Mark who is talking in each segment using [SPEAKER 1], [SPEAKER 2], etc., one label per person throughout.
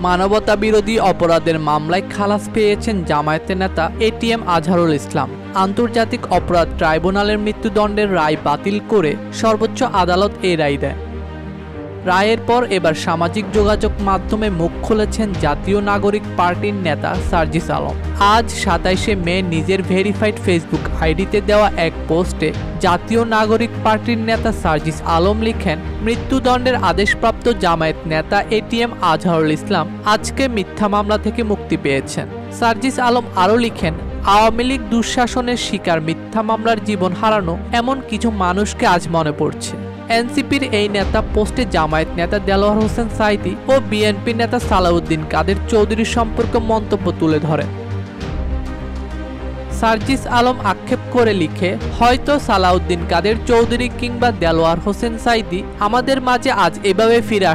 [SPEAKER 1] মানবতা বিরোধী অপরাধের মামলায় খালাস পেয়েছেন জামায়াতের নেতা এটিএম আজহারুল ইসলাম। আন্তর্জাতিক অপরাধ ট্রাইব্যুনালের মৃত্যুদণ্ডের রায় বাতিল করে সর্বোচ্চ আদালত এই রায় দেয়। রায়ের পর এবার সামাজিক যোগাযোগ মাধ্যমে মুখ খুলেছেন জাতীয় নাগরিক পার্টির নেতা সার্জিস আলম। আজ ২৭শে মে নিজের ভেরিফাইড ফেসবুক আইডিতে দেওয়া এক পোস্টে জাতীয় নাগরিক পার্টির নেতা সার্জিস আলম লিখেন, মৃত্যুদণ্ডের আদেশপ্রাপ্ত জামায়াত নেতা এটিএম আজহারুল ইসলাম আজকে মিথ্যা মামলা থেকে মুক্তি পেয়েছেন। সার্জিস আলম আরও লিখেন, আওয়ামী লীগ দুঃশাসনের শিকার মিথ্যা মামলার জীবন হারানো এমন কিছু মানুষকে আজ মনে পড়ছে। এনসিপির এই নেতা পোস্টে জামায়াত নেতা দেলোয়ার হোসেন সাঈদী ও বিএনপি নেতা সালাউদ্দিন কাদের চৌধুরী সম্পর্কে মন্তব্য তুলে ধরেন। সার্জিস আলম আক্ষেপ করে লিখে, হয়তো সালাউদ্দিন কাদের চৌধুরী কিংবা দেলোয়ার হোসেন সাঈদী আমাদের মাঝে আজ এভাবে ফিরে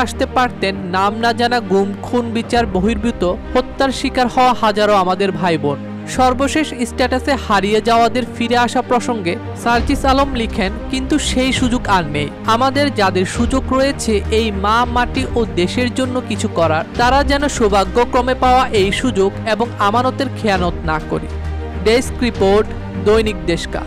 [SPEAKER 1] আসতে পারতেন নাম না জানা গুম, খুন, বিচার বহির্ভূত হত্যার শিকার হওয়া হাজারো আমাদের ভাই বোন। সর্বশেষ স্ট্যাটাসে হারিয়ে যাওয়াদের ফিরে আসা প্রসঙ্গে সার্জিস আলম লিখেন, কিন্তু সেই সুযোগ আর নেই। আমাদের যাদের সুযোগ রয়েছে এই মা, মাটি ও দেশের জন্য কিছু করার, তারা যেন সৌভাগ্যক্রমে পাওয়া এই সুযোগ এবং আমানতের খেয়ানত না করি। ডেস্ক রিপোর্ট, দৈনিক দেশকা।